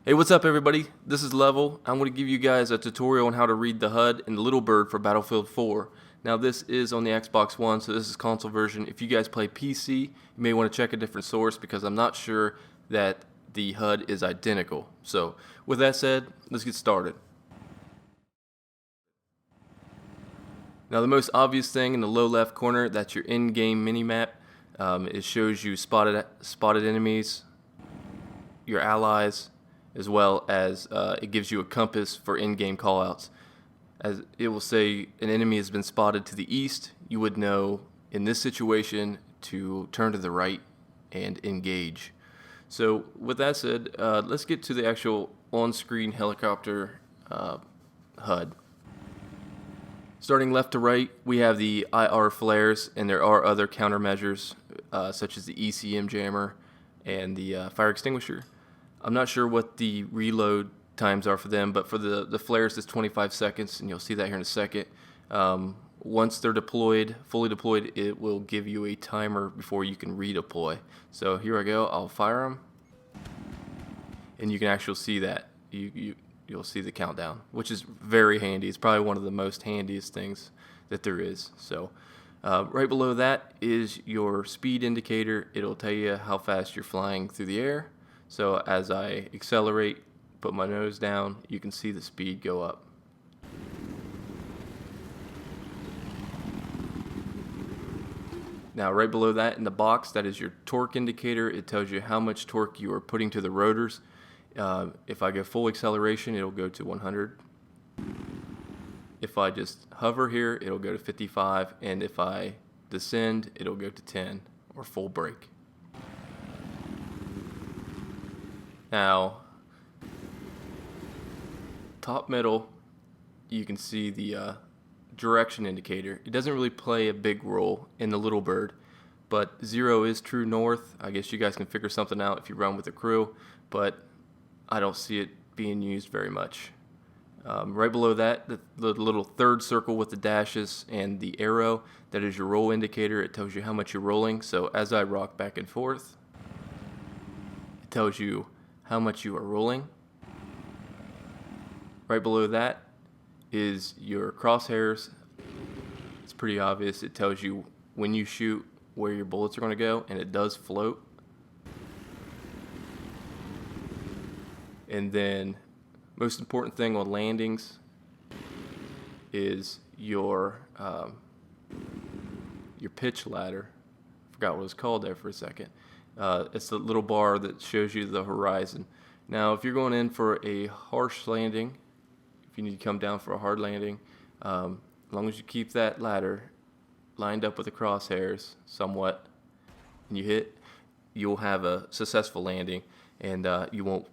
Hey, what's up everybody? This is Level. I'm going to give you guys a tutorial on how to read the HUD in Littlebird for Battlefield 4. Now this is on the Xbox One, so this is console version. If you guys play PC, you may want to check a different source because I'm not sure that the HUD is identical. So with that said, let's get started. Now the most obvious thing in the low left corner, that's your in-game minimap. It shows you spotted enemies, your allies, as well as it gives you a compass for in-game callouts. As it will say an enemy has been spotted to the east, you would know in this situation to turn to the right and engage. So with that said, let's get to the actual on-screen helicopter HUD. Starting left to right, we have the IR flares, and there are other countermeasures such as the ECM jammer and the fire extinguisher. I'm not sure what the reload times are for them, but for the flares it's 25 seconds, and you'll see that here in a second. Once they're deployed, fully deployed, it will give you a timer before you can redeploy. So here I go, I'll fire them, and you can actually see that. You'll see the countdown, which is very handy. It's probably one of the most handiest things that there is. So right below that is your speed indicator. It'll tell you how fast you're flying through the air. So as I accelerate, put my nose down, you can see the speed go up. Now right below that in the box, that is your torque indicator. It tells you how much torque you are putting to the rotors. If I go full acceleration, it'll go to 100. If I just hover here, it'll go to 55, and if I descend, it'll go to 10, or full brake. Now, top middle, you can see the direction indicator. It doesn't really play a big role in the Littlebird, but 0 is true north. I guess you guys can figure something out if you run with a crew, but I don't see it being used very much. Right below that, the little third circle with the dashes and the arrow, that is your roll indicator. It tells you how much you're rolling. So as I rock back and forth, it tells you how much you are rolling. Right below that is your crosshairs. It's pretty obvious. It tells you when you shoot where your bullets are going to go, and it does float. And then most important thing on landings is your pitch ladder. Forgot what it was called there for a second. It's the little bar that shows you the horizon. Now if you're going in for a harsh landing, if you need to come down for a hard landing, as long as you keep that ladder lined up with the crosshairs somewhat and you hit, you'll have a successful landing, and you won't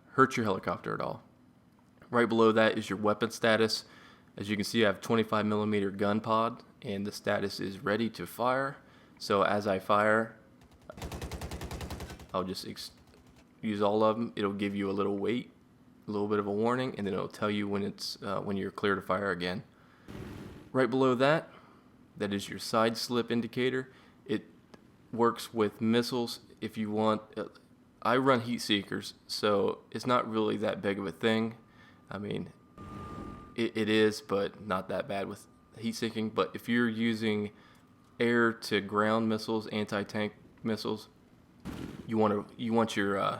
hurt your helicopter at all. Right below that is your weapon status. As you can see, I have 25mm gun pod, and the status is ready to fire. So as I fire, I'll just use all of them. It'll give you a little wait, a little bit of a warning, and then it'll tell you when it's when you're clear to fire again. Right below that, that is your side slip indicator. It works with missiles. If you want, I run heat seekers, so it's not really that big of a thing. I mean, it is, but not that bad with heat seeking. But if you're using air to ground missiles, anti-tank missiles, you want your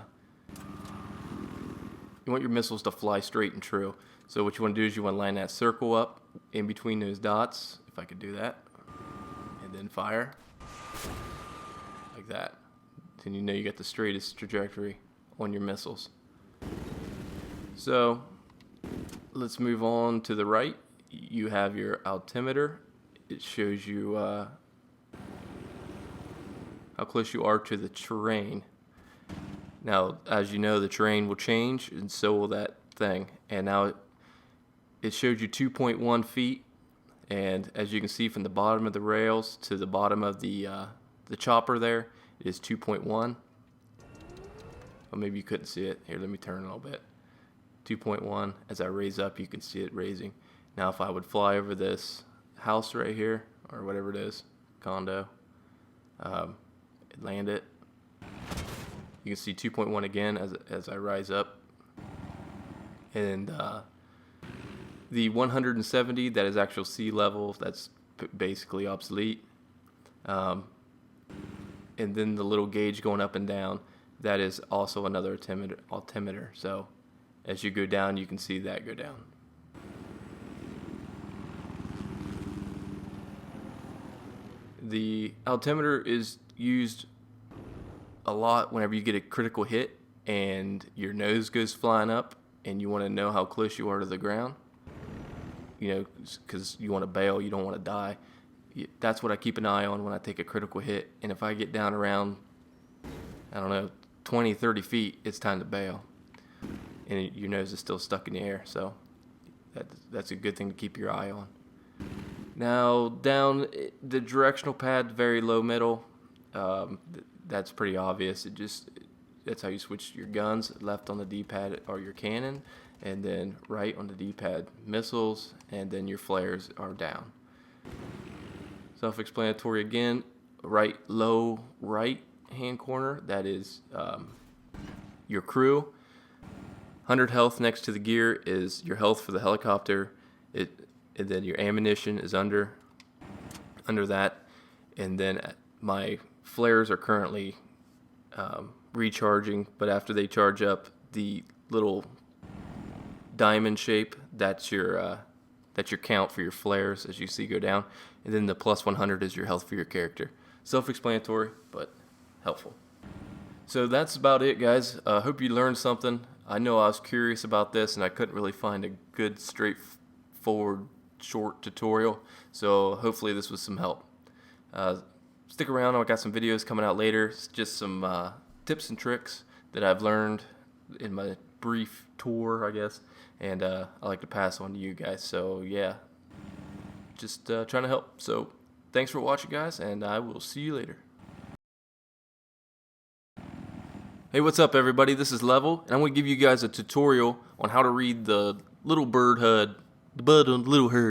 missiles to fly straight and true. So what you want to do is you want to line that circle up in between those dots, if I could do that, and then fire like that. Then you know you got the straightest trajectory on your missiles. So let's move on to the right. You have your altimeter. It shows you how close you are to the terrain. Now, as you know, the terrain will change, and so will that thing. And now it showed you 2.1 feet, and as you can see from the bottom of the rails to the bottom of the chopper there, it is 2.1. Well, maybe you couldn't see it. Here, let me turn a little bit. 2.1. As I raise up, you can see it raising. Now, if I would fly over this house right here, or whatever it is, condo, land it, You can see 2.1 again as I rise up. And the 170, that is actual sea level, that's basically obsolete. And then the little gauge going up and down, that is also another altimeter. So as you go down, you can see that go down. The altimeter is used a lot whenever you get a critical hit and your nose goes flying up and you want to know how close you are to the ground. You know, because you want to bail, you don't want to die. That's what I keep an eye on when I take a critical hit. And if I get down around, I don't know, 20, 30 feet, it's time to bail. And your nose is still stuck in the air, so that's a good thing to keep your eye on. Now, down the directional pad, very low middle, that's pretty obvious. That's how you switch your guns. Left on the D-pad are your cannon, and then right on the D-pad missiles, and then your flares are down. Self-explanatory again. Right, low right hand corner, that is your crew. 100 health next to the gear is your health for the helicopter. And then your ammunition is under that. And then my flares are currently recharging, but after they charge up, the little diamond shape, that's your count for your flares as you see go down. And then the plus 100 is your health for your character. Self-explanatory, but helpful. So that's about it, guys. Hope you learned something. I know I was curious about this and I couldn't really find a good straightforward short tutorial, so hopefully this was some help. Stick around, I've got some videos coming out later. It's just some tips and tricks that I've learned in my brief tour, I guess, and I like to pass on to you guys. So yeah, just trying to help. So thanks for watching, guys, and I will see you later. Hey, what's up, everybody? This is Level, and I'm going to give you guys a tutorial on how to read the Littlebird HUD, the bud on Littlebird.